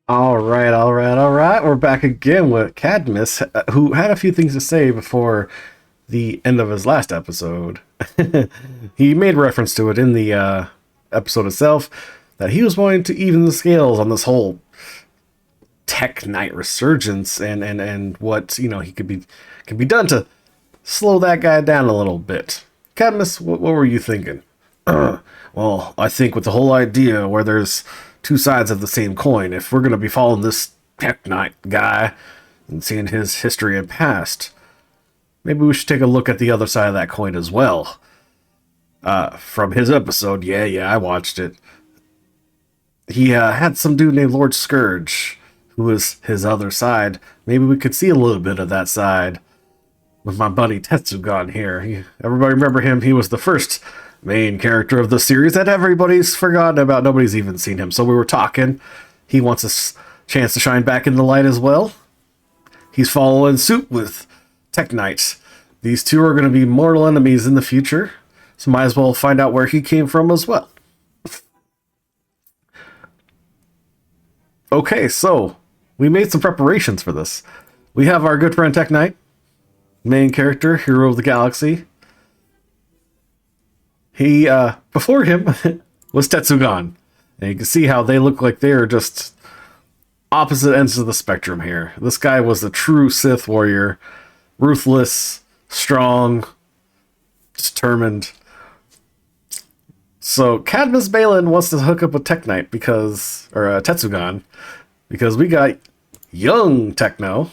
All right. We're back again with Cadmus, who had a few things to say before the end of his last episode. He made reference to it in the episode itself that he was wanting to even the scales on this whole Teknight resurgence and what he can be done to slow that guy down a little bit. Cadmus, what were you thinking? Well, I think with the whole idea where there's two sides of the same coin, if we're going to be following this Tech Knight guy and seeing his history and past, maybe we should take a look at the other side of that coin as well. From his episode, yeah, I watched it. He had some dude named Lord Scourge, who was his other side. Maybe we could see a little bit of that side with my buddy Tetsugan here. Everybody remember him? He was the first main character of the series that everybody's forgotten about. Nobody's even seen him. So we were talking. He wants a chance to shine back in the light as well. He's following suit with Teknight. These two are going to be mortal enemies in the future. So might as well find out where he came from as well. Okay, so we made some preparations for this. We have our good friend Teknight, main character, hero of the galaxy. He, before him, was Tetsugan. And you can see how they look like they are just opposite ends of the spectrum here. This guy was a true Sith warrior. Ruthless, strong, determined. So Cadmus Balin wants to hook up with Teknight Tetsugan, because we got young Techno.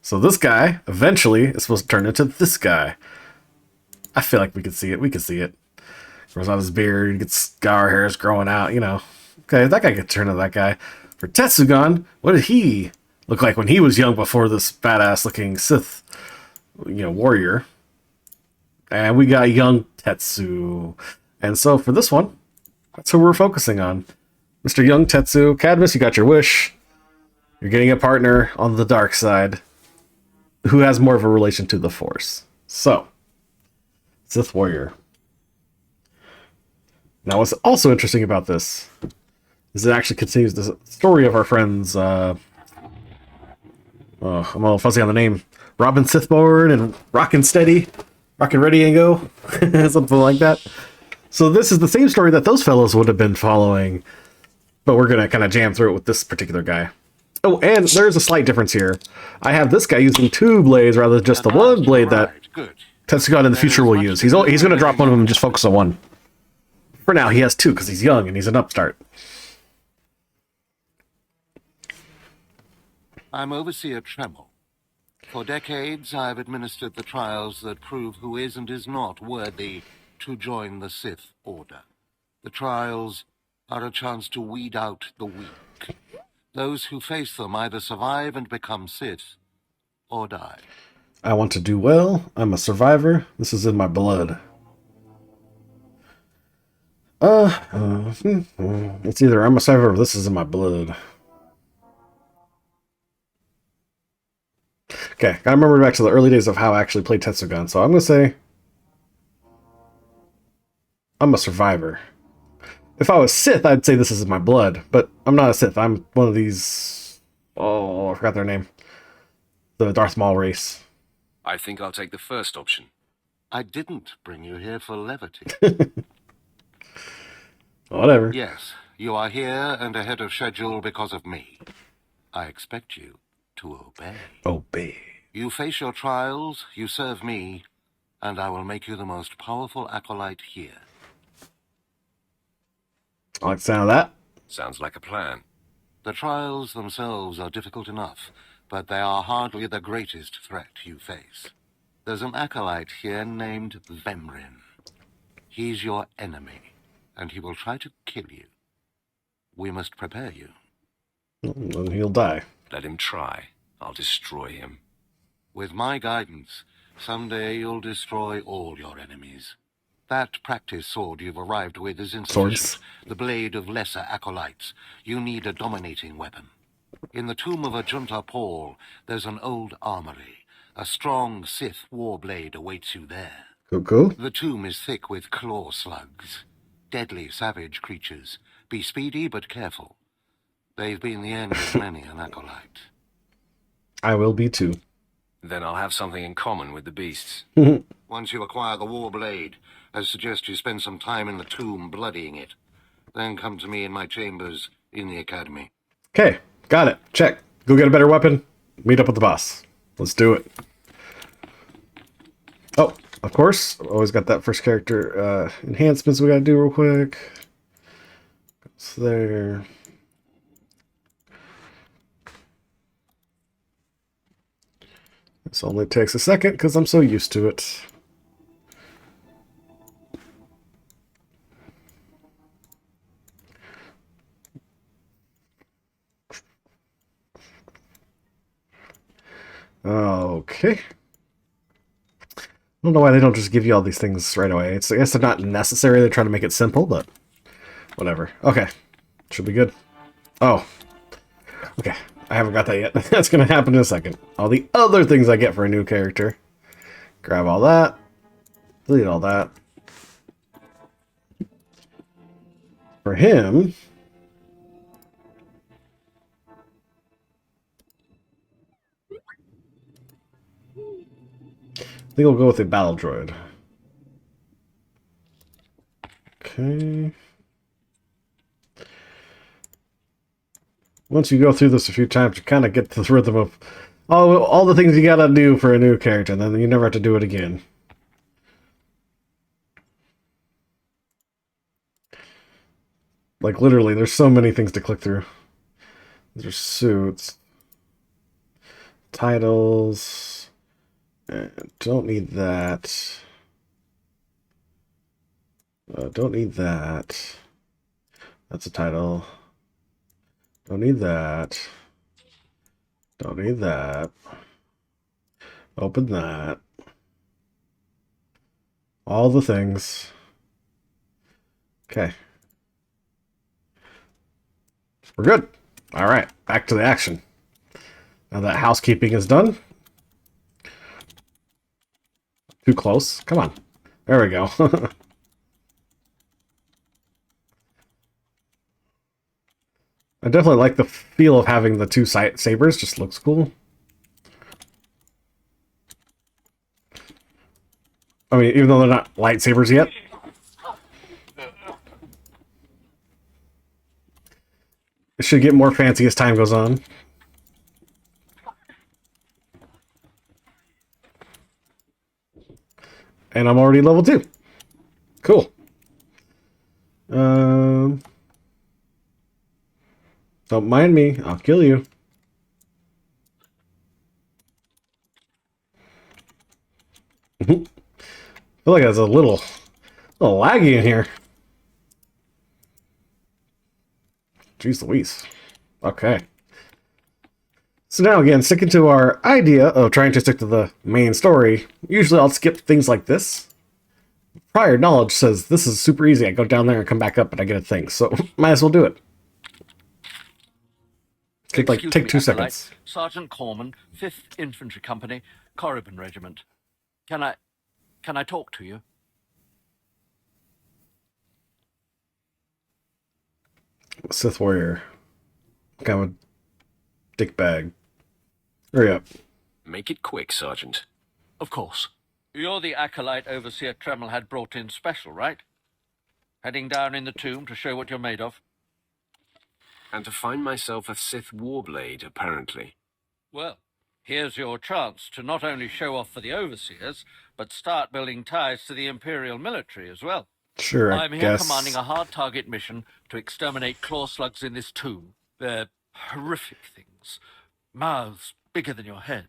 So this guy eventually is supposed to turn into this guy. I feel like we could see it. We could see it. Grows out his beard, gets scar hairs growing out, Okay, that guy could turn into that guy. For Tetsugan, what did he look like when he was young before this badass looking Sith, warrior? And we got young Tetsu. And so for this one, that's who we're focusing on. Mr. Young Tetsu. Cadmus, you got your wish. You're getting a partner on the dark side who has more of a relation to the Force. So, Sith warrior. Now, what's also interesting about this is it actually continues the story of our friends. I'm a little fuzzy on the name. Robin Sithborn and Rockin' Steady, Rockin' Ready and Go, something like that. So this is the same story that those fellows would have been following, but we're gonna kind of jam through it with this particular guy. Oh, and there's a slight difference here. I have this guy using two blades rather than just the one blade that Tetsugan in the future will use. He's gonna drop one of them and just focus on one. For now, he has two because he's young and he's an upstart. I'm Overseer Tremel. For decades, I've administered the trials that prove who is and is not worthy to join the Sith Order. The trials are a chance to weed out the weak. Those who face them either survive and become Sith, or die. I want to do well. I'm a survivor. This is in my blood. It's either I'm a survivor or this is in my blood. Okay, gotta remember back to the early days of how I actually played Tetsugan, so I'm gonna say I'm a survivor. If I was Sith, I'd say this is in my blood, but I'm not a Sith. I'm one of these... Oh, I forgot their name. The Darth Maul race. I think I'll take the first option. I didn't bring you here for levity. Whatever. Yes, you are here and ahead of schedule because of me. I expect you to obey. Obey. You face your trials, you serve me, and I will make you the most powerful acolyte here. I like the sound of that. Sounds like a plan. The trials themselves are difficult enough, but they are hardly the greatest threat you face. There's an acolyte here named Vemrin. He's your enemy, and he will try to kill you. We must prepare you. Then he'll die. Let him try. I'll destroy him. With my guidance, someday you'll destroy all your enemies. That practice sword you've arrived with is insufficient. Swords. The blade of lesser acolytes. You need a dominating weapon. In the tomb of Ajunta Paul, there's an old armory. A strong Sith war blade awaits you there. Cool. The tomb is thick with claw slugs. Deadly savage creatures. Be speedy but careful. They've been the end of many an acolyte. I will be too. Then I'll have something in common with the beasts. Once you acquire the war blade, I suggest you spend some time in the tomb bloodying it. Then come to me in my chambers in the academy. Okay, got it. Check. Go get a better weapon. Meet up with the boss. Let's do it. Oh, of course. Always got that first character enhancements we gotta do real quick. Goes there. This only takes a second because I'm so used to it. Okay. I don't know why they don't just give you all these things right away. I guess they're not necessary. They're trying to make it simple, but whatever. Okay. Should be good. Oh. Okay. I haven't got that yet. That's going to happen in a second. All the other things I get for a new character. Grab all that. Delete all that. For him... I think we'll go with a battle droid. Okay. Once you go through this a few times, you kind of get the rhythm of all the things you gotta do for a new character, and then you never have to do it again. Like, literally, there's so many things to click through. There's suits. Titles. Don't need that. Don't need that. That's a title. Don't need that. Don't need that. Open that. All the things. Okay. We're good. All right, back to the action. Now that housekeeping is done. Too close. Come on. There we go. I definitely like the feel of having the two sabers. Just looks cool. I mean, even though they're not lightsabers yet. It should get more fancy as time goes on. And I'm already level 2. Cool. Don't mind me. I'll kill you. I feel like it's a little laggy in here. Jeez Louise. Okay. So now again, sticking to our idea of trying to stick to the main story, usually I'll skip things like this. Prior knowledge says this is super easy. I go down there and come back up and I get a thing. So might as well do it. Take 2 seconds. Sergeant Corman, 5th Infantry Company, Korriban Regiment. Can I talk to you? Sith warrior. Kind of a dick bag. Hurry up. Make it quick, Sergeant. Of course. You're the acolyte Overseer Tremmel had brought in special, right? Heading down in the tomb to show what you're made of? And to find myself a Sith warblade, apparently. Well, here's your chance to not only show off for the Overseers, but start building ties to the Imperial military as well. Sure, I'm here commanding a hard target mission to exterminate claw slugs in this tomb. They're horrific things. Mouths bigger than your head.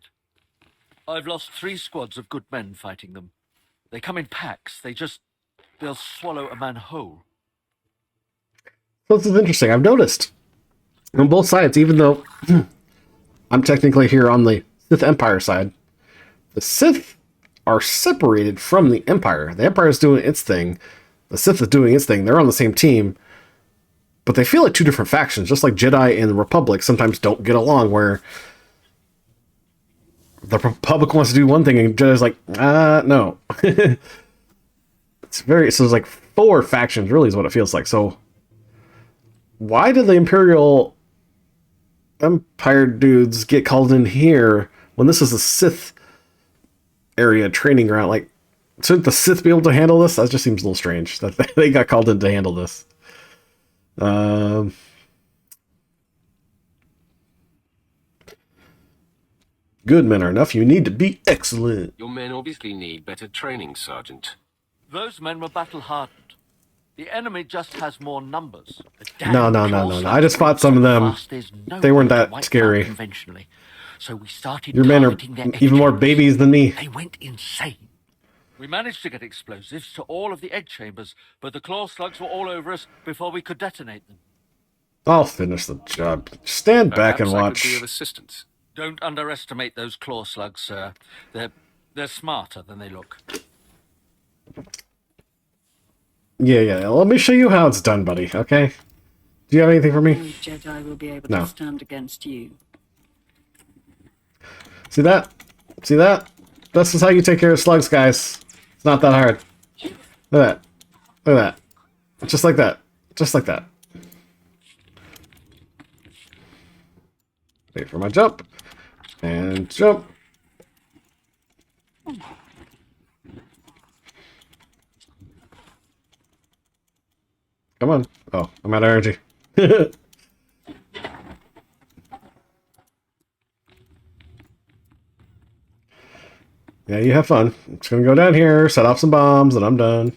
I've lost 3 squads of good men fighting them. They come in packs. They'll swallow a man whole. So this is interesting. I've noticed on both sides, even though I'm technically here on the Sith Empire side, the Sith are separated from the Empire. The Empire is doing its thing. The Sith is doing its thing. They're on the same team. But they feel like 2 different factions, just like Jedi and the Republic sometimes don't get along, where the Republic wants to do one thing and Jedi's like, no. So there's like 4 factions, really, is what it feels like. So why did the Imperial Empire dudes get called in here when this is a Sith area training ground? Like, shouldn't the Sith be able to handle this? That just seems a little strange that they got called in to handle this. Good men are enough. You need to be excellent. Your men obviously need better training, Sergeant. Those men were battle-hardened. The enemy just has more numbers. No. I just fought some of them. They weren't that scary. Conventionally. So we started Your men are targeting their even more babies than me. They went insane. We managed to get explosives to all of the egg chambers, but the claw slugs were all over us before we could detonate them. I'll finish the job. Stand back and Perhaps I could be watch. of assistance. Don't underestimate those claw slugs, sir. They're smarter than they look. Yeah. Let me show you how it's done, buddy. Okay? Do you have anything for No me? Jedi will be able No. to stand against you. See that? See that? This is how you take care of slugs, guys. It's not that hard. Look at that. Look at that. Just like that. Just like that. Wait for my jump. And jump. Come on. Oh, I'm out of energy. Yeah, you have fun. I'm just gonna go down here, set off some bombs, and I'm done.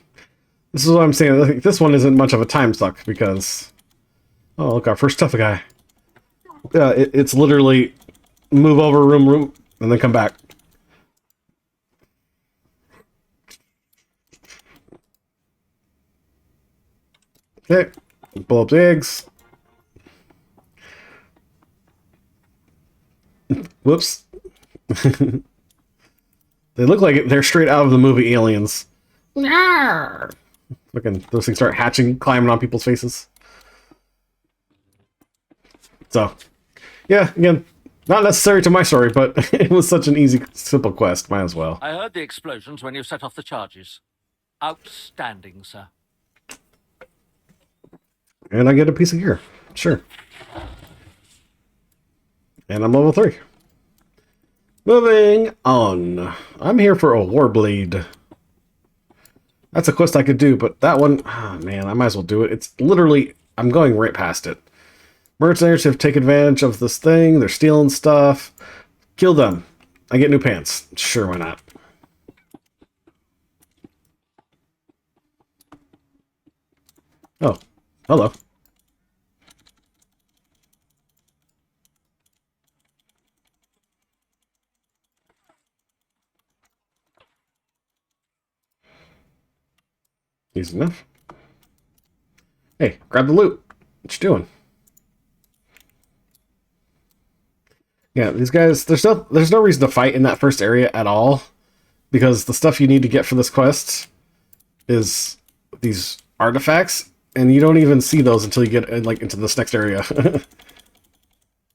This is what I'm saying. I think this one isn't much of a time suck because... Oh, look, our first tough guy. Yeah, it's literally move over room, and then come back. Okay, blow up the eggs. Whoops. They look like they're straight out of the movie Aliens. Fucking those things start hatching, climbing on people's faces. So, yeah, again, not necessary to my story, but it was such an easy, simple quest. Might as well. I heard the explosions when you set off the charges. Outstanding, sir. And I get a piece of gear. Sure. And I'm level 3. Moving on. I'm here for a Warblade. That's a quest I could do, but that one... Oh, man, I might as well do it. It's literally... I'm going right past it. Mercenaries have taken advantage of this thing. They're stealing stuff. Kill them. I get new pants. Sure, why not? Oh, hello. Easy enough. Hey, grab the loot. What you doing? Yeah, these guys, there's no reason to fight in that first area at all, because the stuff you need to get for this quest is these artifacts, and you don't even see those until you get like into this next area.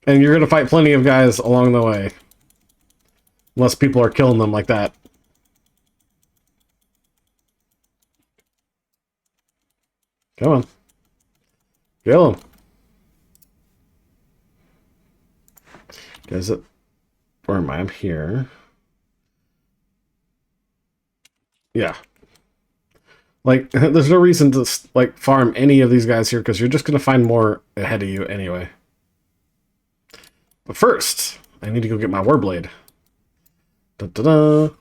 And you're gonna fight plenty of guys along the way, unless people are killing them like that. Come on, kill him. Is it? Where am I? I'm here. Yeah. Like, there's no reason to, like, farm any of these guys here, because you're just going to find more ahead of you anyway. But first, I need to go get my Warblade. Da-da-da.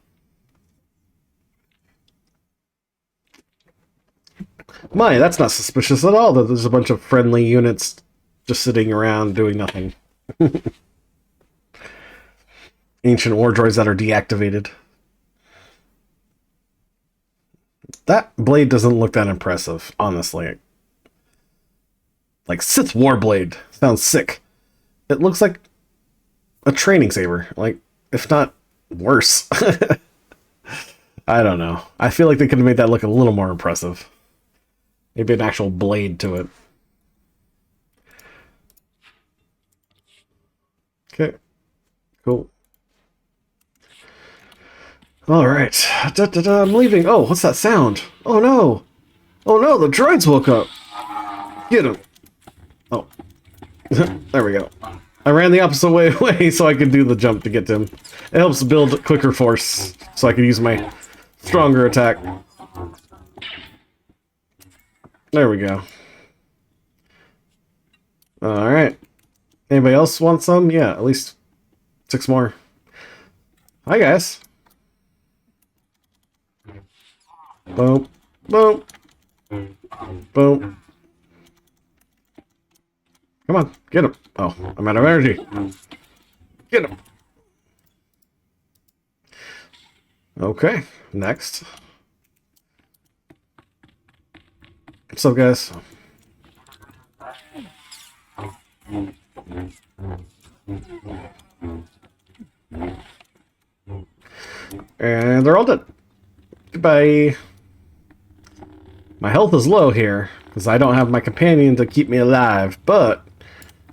My, that's not suspicious at all that there's a bunch of friendly units just sitting around doing nothing. Ancient war droids that are deactivated. That blade doesn't look that impressive, honestly. Like, Sith Warblade. Sounds sick. It looks like a training saber. Like, if not worse. I don't know. I feel like they could have made that look a little more impressive. Maybe an actual blade to it. Okay. Cool. Alright. I'm leaving. Oh, what's that sound? Oh no! Oh no, the droids woke up! Get him! Oh. There we go. I ran the opposite way so I could do the jump to get to him. It helps build quicker force, so I can use my stronger attack. There we go. Alright. Anybody else want some? Yeah, at least 6 more. Hi, guys. Boom. Boom. Boom. Come on, get him. Oh, I'm out of energy. Get him. Okay, next. What's up, guys? And they're all dead. Goodbye. My health is low here, because I don't have my companion to keep me alive, but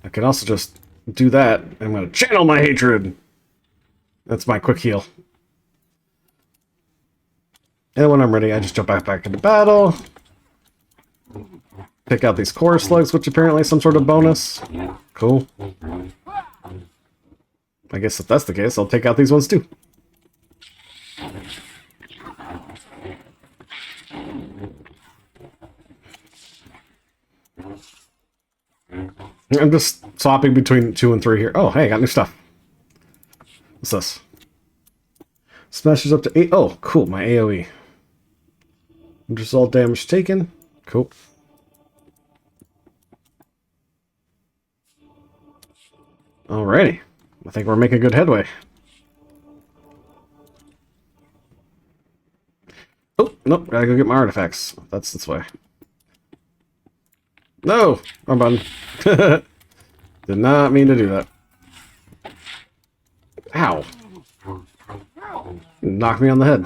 I can also just do that. I'm going to channel my hatred. That's my quick heal. And when I'm ready, I just jump back into battle. Pick out these core slugs, which apparently is some sort of bonus. Cool. I guess if that's the case, I'll take out these ones too. I'm just swapping between 2 and 3 here. Oh, hey, I got new stuff. What's this? Smashes up to 8. Oh, cool, my AoE. Just all damage taken. Cool. Alrighty. I think we're making good headway. Oh, nope, gotta go get my artifacts. That's this way. No! Wrong button. Did not mean to do that. Ow. Knock me on the head.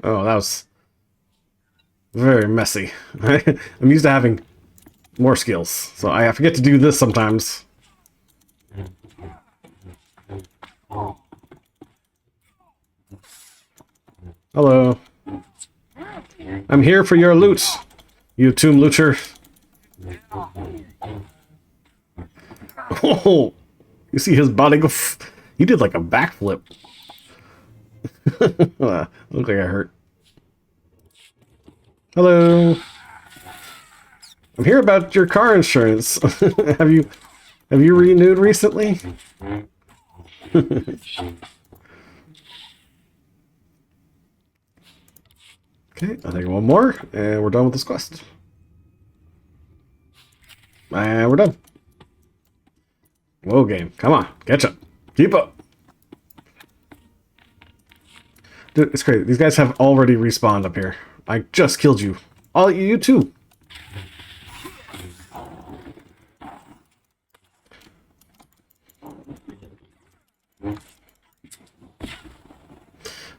Oh, that was very messy. I'm used to having more skills, so I forget to do this sometimes. Hello. I'm here for your loot, you tomb looter. Oh, you see his body go... He did like a backflip. Look like I hurt. Hello. I'm here about your car insurance. Have you renewed recently? Okay, I think one more, and we're done with this quest. And we're done. Whoa, game. Come on, catch up. Keep up. Dude, it's crazy. These guys have already respawned up here. I just killed you. All you too.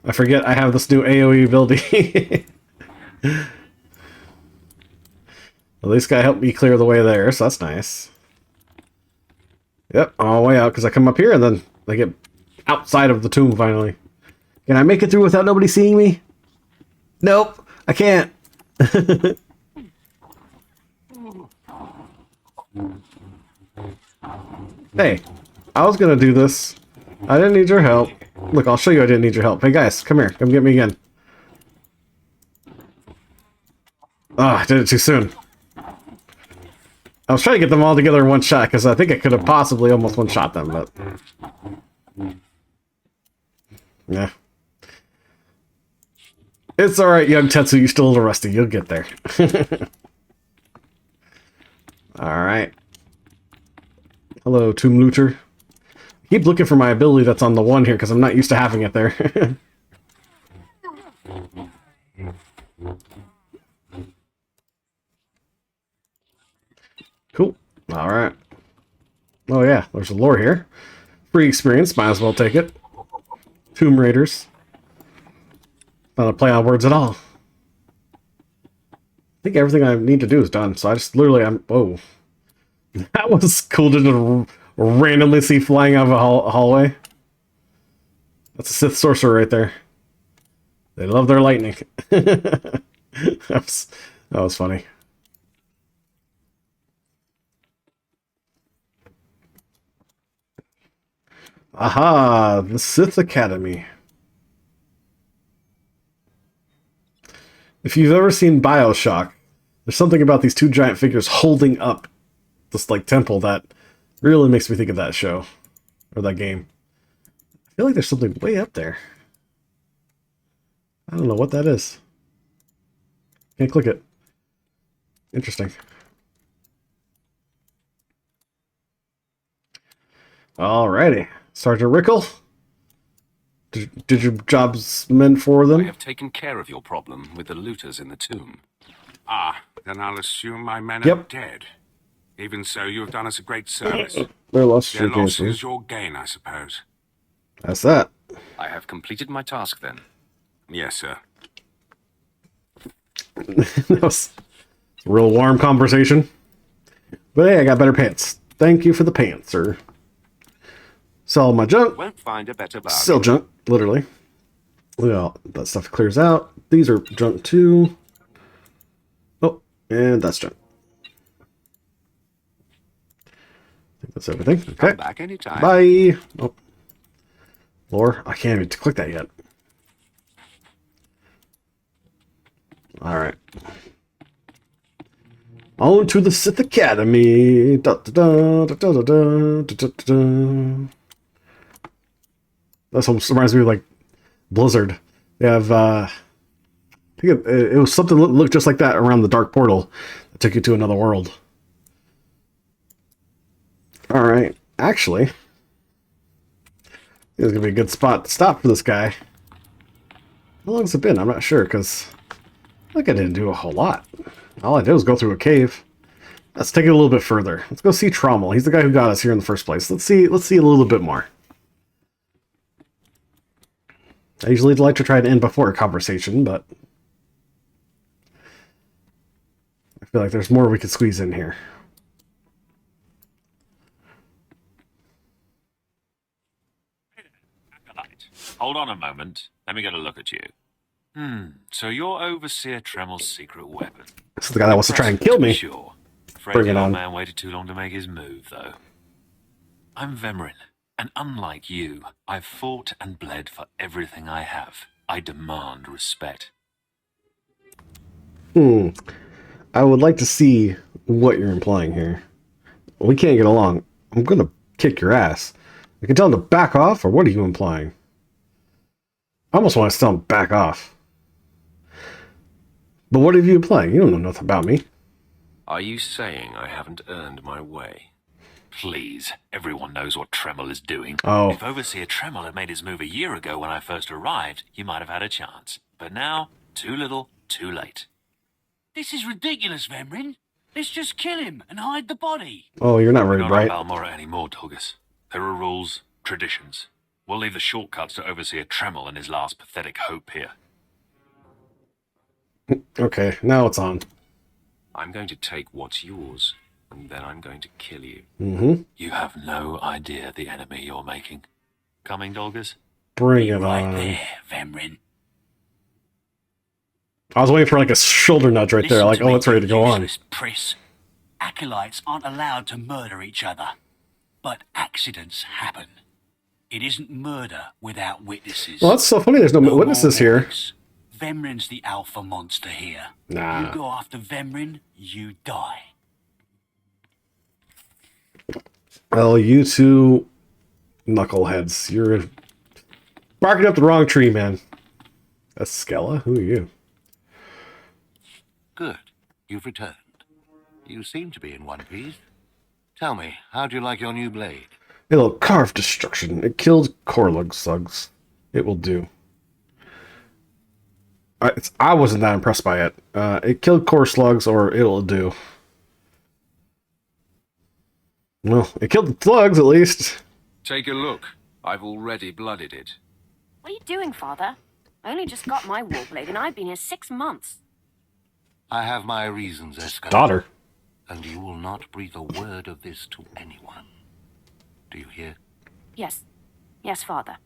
I forget I have this new AoE ability. Well, this guy helped me clear the way there, so that's nice. Yep, all the way out, because I come up here and then I get outside of the tomb finally. Can I make it through without nobody seeing me? Nope, I can't. Hey, I was gonna do this. I didn't need your help. Look, I'll show you I didn't need your help. Hey guys, come here. Come get me again. Ah, I did it too soon. I was trying to get them all together in one shot, because I think I could have possibly almost one-shot them, but... Yeah. It's alright, young Tetsu, you're still a little rusty. You'll get there. Alright. Hello, Tomb Looter. I keep looking for my ability that's on the one here, because I'm not used to having it there. Cool. Alright. Oh yeah, there's a lore here. Free experience, might as well take it. Tomb Raiders. Not a play on words at all. I think everything I need to do is done, so I just literally, whoa. That was cool to just randomly see flying out of a hallway. That's a Sith sorcerer right there. They love their lightning. That That was funny. Aha! The Sith Academy. If you've ever seen BioShock, there's something about these two giant figures holding up this like temple that really makes me think of that show or that game. I feel like there's something way up there. I don't know what that is. Can't click it. Interesting. Alrighty. Sergeant Rickle, did your jobs meant for I them? have taken care of your problem with the looters in the tomb. Ah, then I'll assume my men are Yep. dead. Even so, you have done us a great service. Their loss Their loss is is your gain, I suppose. That's that. I have completed my task then. Yes, sir. That was a real warm conversation. But hey, I got better pants. Thank you for the pants, sir. Sell my junk. Won't find a better bargain. Still junk, literally. Well, that stuff clears out. These are junk too. Oh, and that's junk. I think that's everything. Okay. Come back anytime. Bye. Oh. Lore, I can't even click that yet. Alright. On to the Sith Academy. Da, da, da, da, da, da, da, da, da. That's almost reminds me of like Blizzard. They have I think it was something that looked just like that around the Dark Portal that took you to another world. Alright. Actually, this is gonna be a good spot to stop for this guy. How long has it been? I'm not sure, because I think I didn't do a whole lot. All I did was go through a cave. Let's take it a little bit further. Let's go see Trommel. He's the guy who got us here in the first place. Let's see a little bit more. I usually like to try to end before a conversation, but I feel like there's more we could squeeze in here. Hold on a moment. Let me get a look at you. So you're Overseer Tremel's secret weapon. This is the guy that wants to try and kill me. Sure. Afraid Bring the it old on. man waited too long to make his move, though. I'm Vemrin, and unlike you, I've fought and bled for everything I have. I demand respect. I would like to see what you're implying here. We can't get along. I'm gonna kick your ass. I can tell him to back off, or what are you implying? I almost want to tell him back off. But what are you implying? You don't know nothing about me. Are you saying I haven't earned my way? Please, everyone knows what Tremel is doing. Oh. If Overseer Tremel had made his move a year ago when I first arrived, you might have had a chance. But now, too little, too late. This is ridiculous, Vemrin. Let's just kill him and hide the body. Oh, you're not very Not bright. on Balmora anymore, Dolgus. There are rules, traditions. We'll leave the shortcuts to Overseer Tremel and his last pathetic hope here. Okay, now it's on. I'm going to take what's yours, and then I'm going to kill you. Mm-hmm. You have no idea the enemy you're making. Coming, Dolgus? Bring it Right on. there, Vemrin. I was waiting for like a shoulder nudge right there. Listen Like, to oh, me, it's ready to go you on. useless Priss. Acolytes aren't allowed to murder each other, but accidents happen. It isn't murder without witnesses. Well, that's so funny. There's no more witnesses here. witness. Vemrin's the alpha monster here. Nah. You go after Vemrin, you die. Well, you two knuckleheads. You're barking up the wrong tree, man. That's Skella? Who are you? Good. You've returned. You seem to be in one piece. Tell me, how'd you like your new blade? It'll carve destruction. It killed Korlug slugs. It will do. I wasn't that impressed by it. It killed core slugs, or it'll do. Well, it killed the slugs, at least. Take a look. I've already blooded it. What are you doing, Father? I only just got my warblade and I've been here 6 months. I have my reasons, Eska. Daughter. And you will not breathe a word of this to anyone. Do you hear? Yes. Yes, Father.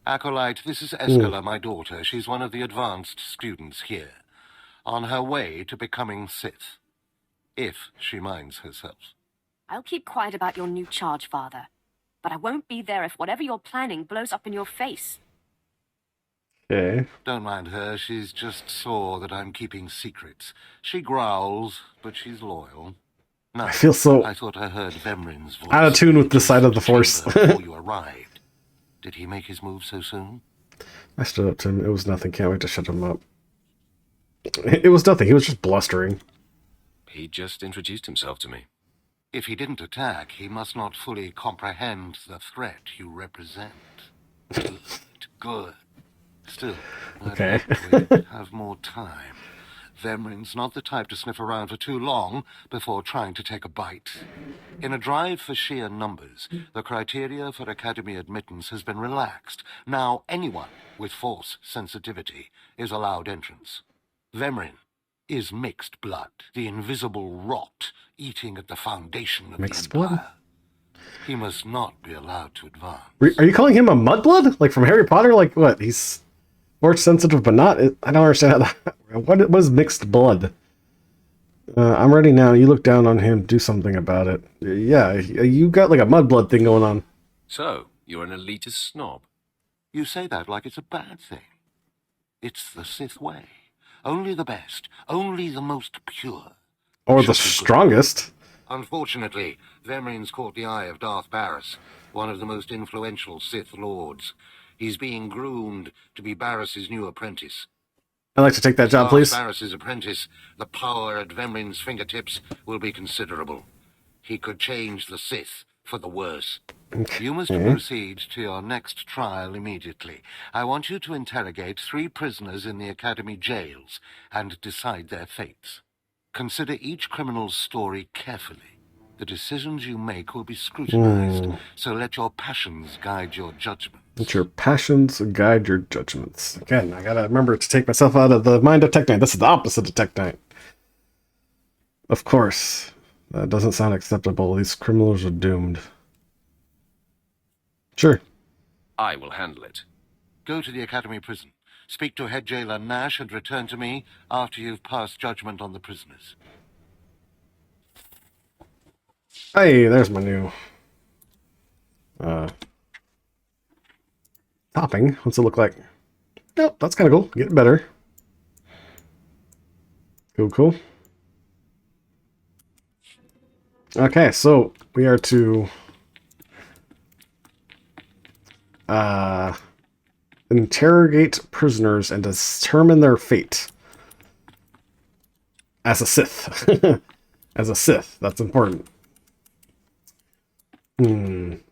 Acolyte, this is Eskala, my daughter. She's one of the advanced students here. on her way to becoming Sith, if she minds herself. I'll keep quiet about your new charge, Father. But I won't be there if whatever you're planning blows up in your face. Okay. Don't mind her, she's just sore that I'm keeping secrets. She growls, but she's loyal. No, I feel so I thought I heard Vemrin's voice. out of tune with this side of the Force. Before you arrived. Did he make his move so soon? I stood up to him. It was nothing. Can't wait to shut him up. It was nothing. He was just blustering. He just introduced himself to me. If he didn't attack, he must not fully comprehend the threat you represent. Good, good. Still, Okay. I'd like to have more time. Vemrin's not the type to sniff around for too long before trying to take a bite. In a drive for sheer numbers, the criteria for Academy admittance has been relaxed. Now anyone with Force sensitivity is allowed entrance. Vemrin is mixed blood, the invisible rot eating at the foundation of Mixed the Empire. blood? He must not be allowed to advance. Are you calling him a mudblood? Like from Harry Potter? Like what? He's Force sensitive, but not. I don't understand how that. What was mixed blood? I'm ready now. You look down on him. Do something about it. Yeah, you got like a mudblood thing going on. So, you're an elitist snob. You say that like it's a bad thing. It's the Sith way. Only the best. Only the most pure. Or the Should be good. strongest. Unfortunately, Vemrin's caught the eye of Darth Barris, one of the most influential Sith Lords. He's being groomed to be Barris's new apprentice. I'd like to take that job, Darth please. Barris's apprentice, the power at Vemrin's fingertips will be considerable. He could change the Sith for the worse. You must proceed to your next trial immediately. I want you to interrogate 3 prisoners in the Academy jails and decide their fates. Consider each criminal's story carefully. The decisions you make will be scrutinized, so let your passions guide your judgment. Let your passions guide your judgments. Again, I gotta remember to take myself out of the mind of Teknight. This is the opposite of Teknight. Of course. That doesn't sound acceptable. These criminals are doomed. Sure. I will handle it. Go to the Academy prison. Speak to head jailer Nash and return to me after you've passed judgment on the prisoners. Hey, there's my new topping. What's it look like? Nope, that's kind of cool. Getting better. Cool. Okay, so we are to interrogate prisoners and determine their fate. As a Sith. As a Sith, that's important. Oop.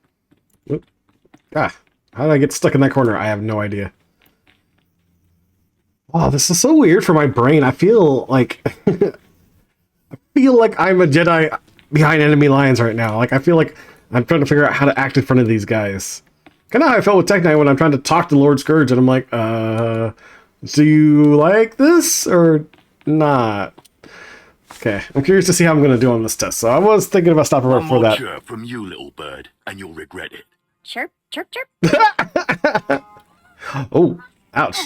How did I get stuck in that corner? I have no idea. Wow, this is so weird for my brain. I feel like I'm a Jedi behind enemy lines right now. Like I feel like I'm trying to figure out how to act in front of these guys. Kind of how I felt with Teknight when I'm trying to talk to Lord Scourge and I'm like, do you like this or not? Okay, I'm curious to see how I'm going to do on this test. So I was thinking about stopping right before that. Chirp from you, little bird, and you'll regret it. Chirp, chirp, chirp. Oh, ouch.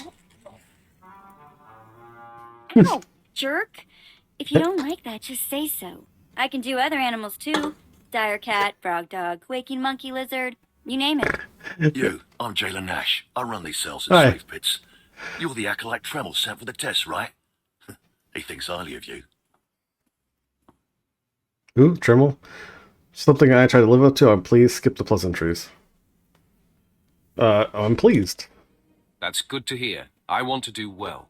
Ow, jerk. If you don't like that, just say so. I can do other animals too. Dire cat, frog dog, waking monkey lizard, you name it. You, I'm Jailer Nash. I run these cells Hi. at slave pits. You're the acolyte Tremel sent for the test, right? He thinks highly of you. Ooh, Tremel. Something I try to live up to. I'm pleased. Skip the pleasantries. I'm pleased. That's good to hear. I want to do well.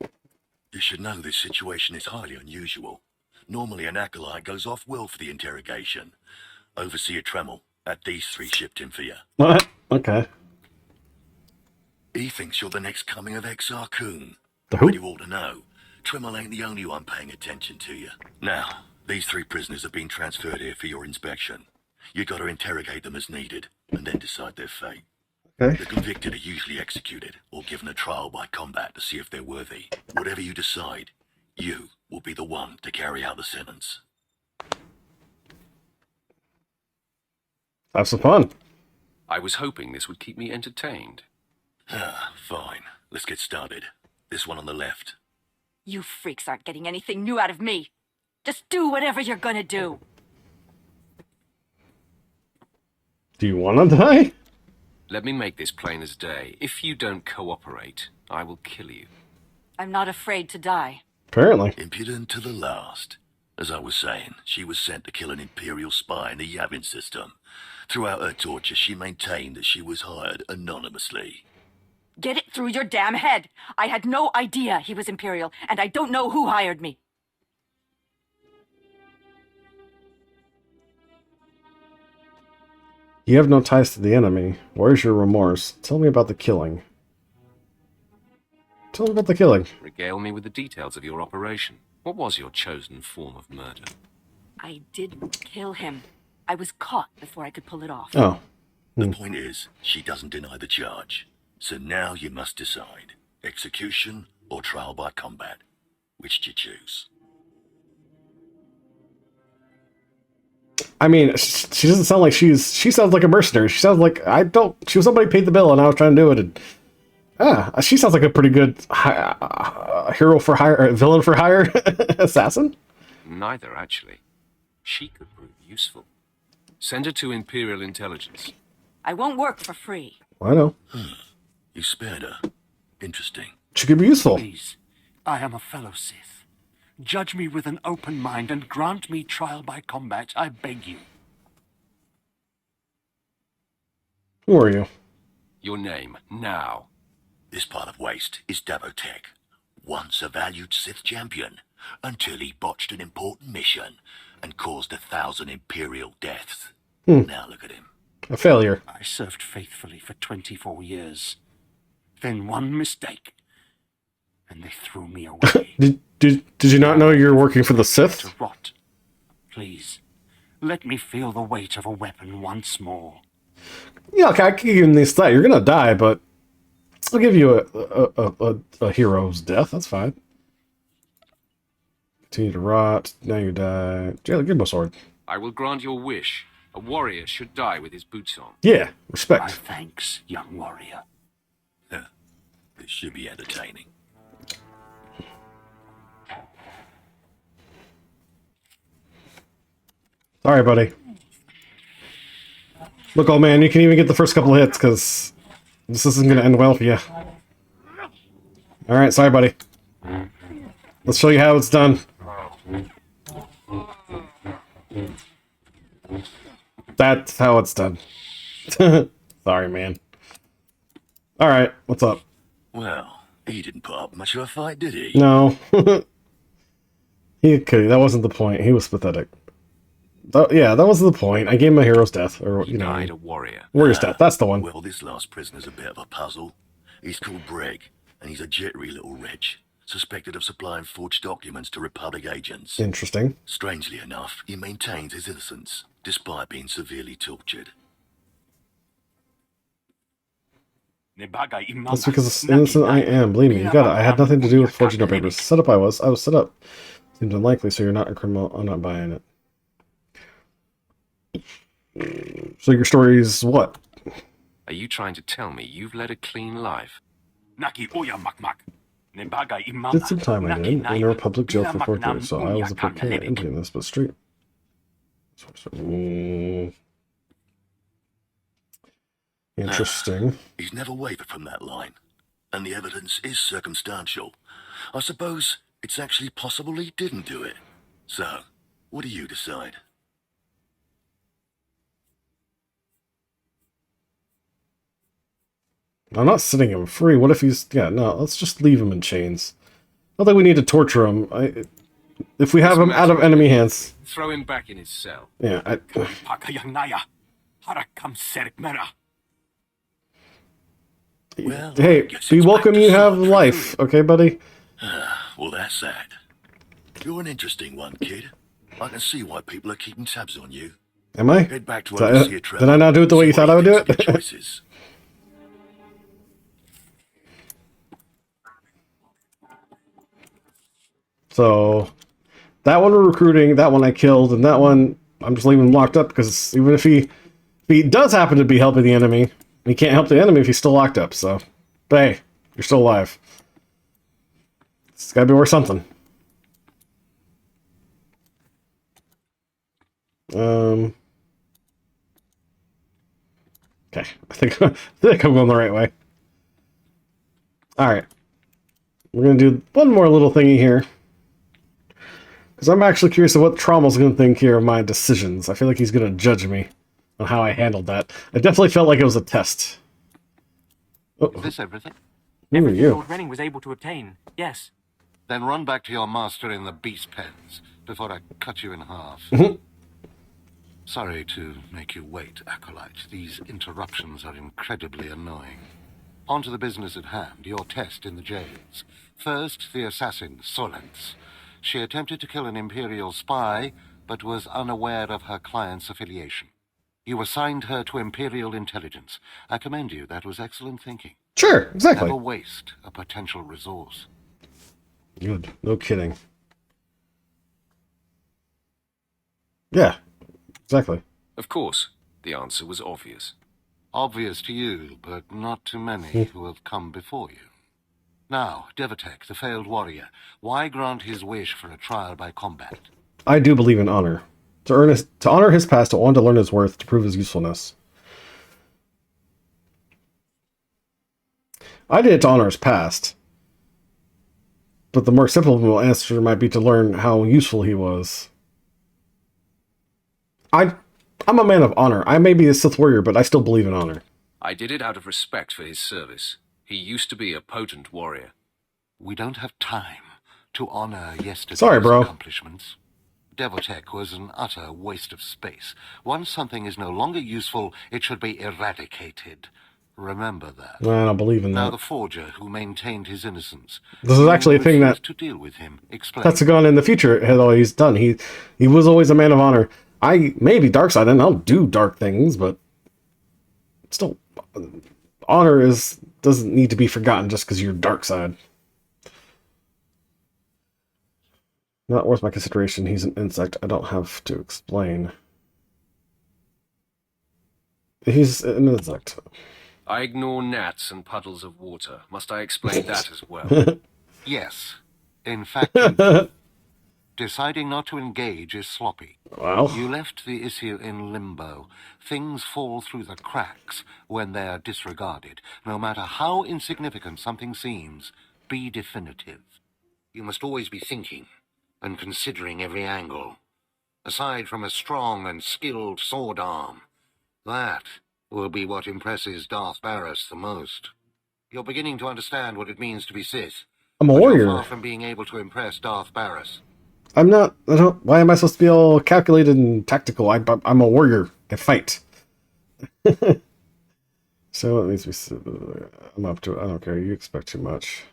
You should know this situation is highly unusual. Normally an acolyte goes off-will for the interrogation. Overseer Tremel had these 3 shipped in for you. What? Okay. He thinks you're the next coming of Exar Kun. The who? But you ought to know, Tremel ain't the only one paying attention to you. Now, these 3 prisoners have been transferred here for your inspection. You got to interrogate them as needed, and then decide their fate. Okay. The convicted are usually executed, or given a trial by combat to see if they're worthy. Whatever you decide, you will be the one to carry out the sentence. Have some fun. I was hoping this would keep me entertained. Fine. Let's get started. This one on the left. You freaks aren't getting anything new out of me. Just do whatever you're gonna do. Do you want to die? Let me make this plain as day. If you don't cooperate, I will kill you. I'm not afraid to die. Apparently. Impudent to the last. As I was saying, she was sent to kill an Imperial spy in the Yavin system. Throughout her torture, she maintained that she was hired anonymously. Get it through your damn head. I had no idea he was Imperial, and I don't know who hired me. You have no ties to the enemy. Where's your remorse? Tell me about the killing. Tell me about the killing. Regale me with the details of your operation. What was your chosen form of murder? I didn't kill him. I was caught before I could pull it off. Oh. The point is, she doesn't deny the charge. So now you must decide. Execution or trial by combat. Which do you choose? I mean, she doesn't sound like she sounds like a mercenary. She sounds like, she was somebody paid the bill and I was trying to do it. And, she sounds like a pretty good hero for hire, or villain for hire assassin. Neither, actually. She could prove useful. Send her to Imperial Intelligence. I won't work for free. I know. You spared her. Interesting. She could be useful. Please, I am a fellow Sith. Judge me with an open mind and grant me trial by combat, I beg you. Who are you? Your name, now. This part of Waste is Dabotech, once a valued Sith champion, until he botched an important mission and caused 1,000 Imperial deaths. Now look at him. A failure. I served faithfully for 24 years. Then one mistake, and they threw me away. Did you not know you're working for the Sith? To rot. Please, let me feel the weight of a weapon once more. Yeah, okay, I can give you this thought. You're gonna die, but I'll give you a hero's death. That's fine. Continue to rot. Now you die. Jailer, give him a sword. I will grant your wish. A warrior should die with his boots on. Yeah, My respect. thanks, young warrior. This should be entertaining. Sorry, buddy. Look, old man, you can even get the first couple of hits, because this isn't going to end well for you. Alright, sorry, buddy. Let's show you how it's done. That's how it's done. Sorry, man. Alright, what's up? Well, he didn't put up much of a fight, did he? No. He could. That wasn't the point. He was pathetic. Yeah, that wasn't the point. I gave him a hero's death, or, you know. Died a warrior. Warrior's death, that's the one. Well, this last prisoner's a bit of a puzzle. He's called Breg, and he's a jittery little wretch, suspected of supplying forged documents to Republic agents. Interesting. Strangely enough, he maintains his innocence, despite being severely tortured. That's because innocent I am. Believe me, you got it. I had nothing to do with forging no papers. Set up I was set up. Seems unlikely, so you're not a criminal. I'm not buying it. So your story is what? Are you trying to tell me you've led a clean life? Did some time I did in a Republic jail for 4 years, so I was a prepared entering this, but straight. Interesting. He's never wavered from that line, and the evidence is circumstantial. I suppose it's actually possible he didn't do it. So, what do you decide? I'm not setting him free. What if he's... Yeah, no, let's just leave him in chains. Not that we need to torture him. If we have him out of enemy hands... Throw him back in his cell. Yeah, Well, hey, we welcome you have life, okay, buddy? Well, that's that. You're an interesting one, kid. I can see why people are keeping tabs on you. Am I? Head back to overseer Trevor. Did I not do it the way you thought I would do it? Choices. So, that one we're recruiting, that one I killed, and that one I'm just leaving him locked up because even if he does happen to be helping the enemy, he can't help the enemy if he's still locked up. So, but hey, you're still alive. It's gotta be worth something. Okay, I think I'm going the right way. All right, we're gonna do one more little thingy here, because I'm actually curious of what Trommel's gonna think here of my decisions. I feel like he's gonna judge me on how I handled that. I definitely felt like it was a test. Oh. Is this everything? Everything Lord Renning was able to obtain, yes. Then run back to your master in the beast pens before I cut you in half. Sorry to make you wait, Acolyte. These interruptions are incredibly annoying. On to the business at hand, your test in the jails. First, the assassin, Solence. She attempted to kill an Imperial spy, but was unaware of her client's affiliation. You assigned her to Imperial intelligence. I commend you. That was excellent thinking. Sure, exactly. Never waste a potential resource. Good. No kidding. Yeah, exactly. Of course, the answer was obvious. Obvious to you, but not to many who have come before you. Now, Devatek, the failed warrior, why grant his wish for a trial by combat? I do believe in honor. To honor his past, I want to learn his worth, to prove his usefulness. I did it to honor his past. But the more simple answer might be to learn how useful he was. I'm a man of honor. I may be a Sith warrior, but I still believe in honor. I did it out of respect for his service. He used to be a potent warrior. We don't have time to honor yesterday's accomplishments. Devatek was an utter waste of space. Once something is no longer useful, it should be eradicated. Remember that. I don't believe in that. Now the forger who maintained his innocence. This is actually a thing that to deal with him. Tetsugan in the future had always done. He was always a man of honor. I may be dark side and I'll do dark things, but still, honor doesn't need to be forgotten just because you're dark side. Not worth my consideration. He's an insect. I don't have to explain. He's an insect. I ignore gnats and puddles of water. Must I explain that as well? Yes. In fact, deciding not to engage is sloppy. Well, you left the issue in limbo. Things fall through the cracks when they are disregarded. No matter how insignificant something seems, be definitive. You must always be thinking and considering every angle. Aside from a strong and skilled sword arm, that will be what impresses Darth Barris the most. You're beginning to understand what it means to be Sith. I'm a warrior. You're far from being able to impress Darth Barris. I'm not. Why am I supposed to be all calculated and tactical? I'm a warrior. I fight. So it means I'm up to it. I don't care. You expect too much.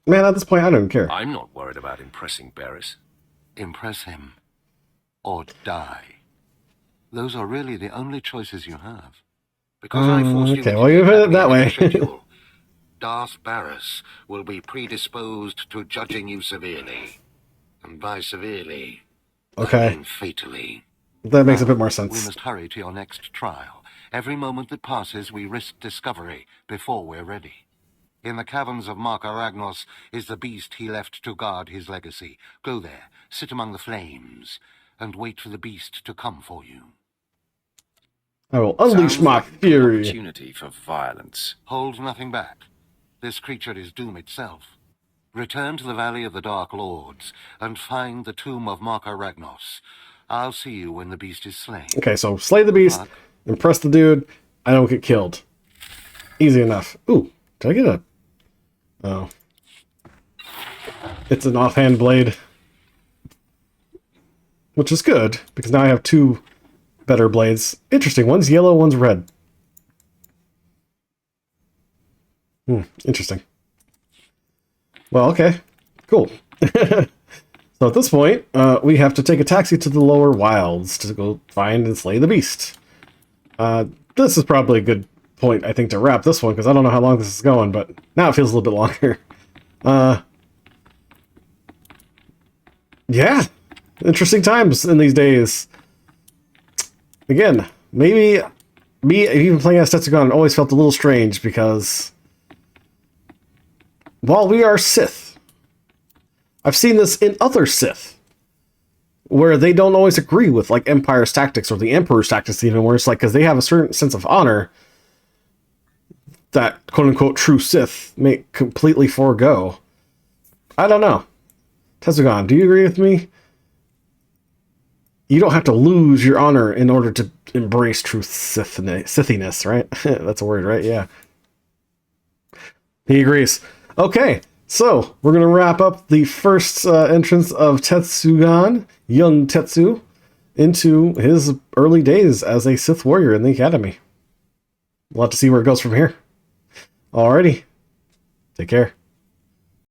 Man, at this point, I don't care. I'm not worried about impressing Barris. Impress him. Or die. Those are really the only choices you have. Because I forced you okay, well, you put it that way. Darth Barris will be predisposed to judging you severely. And by severely, I mean fatally. That makes a bit more sense. We must hurry to your next trial. Every moment that passes, we risk discovery before we're ready. In the caverns of Mark Aragnos is the beast he left to guard his legacy. Go there, sit among the flames, and wait for the beast to come for you. I will unleash my fury. Opportunity for violence. Hold nothing back. This creature is doom itself. Return to the Valley of the Dark Lords and find the tomb of Mark Aragnos. I'll see you when the beast is slain. Okay, so slay the beast, impress the dude, I don't get killed. Easy enough. Ooh, did I get a... Oh. It's an offhand blade. Which is good, because now I have two better blades. Interesting. One's yellow, one's red. Interesting. Well, okay. Cool. So at this point, we have to take a taxi to the lower wilds to go find and slay the beast. This is probably a good point, I think, to wrap this one, because I don't know how long this is going, but now it feels a little bit longer. Yeah. Interesting times in these days. Again, maybe me even playing as Tetsugan always felt a little strange because while we are Sith, I've seen this in other Sith where they don't always agree with like Empire's tactics or the Emperor's tactics even, where it's like because they have a certain sense of honor that quote-unquote true Sith may completely forego. I don't know. Tetsugan, do you agree with me? You don't have to lose your honor in order to embrace true Sithiness, right? That's a word, right? Yeah. He agrees. Okay, so we're going to wrap up the first entrance of Tetsugan, young Tetsu, into his early days as a Sith warrior in the Academy. We'll have to see where it goes from here. Alrighty. Take care.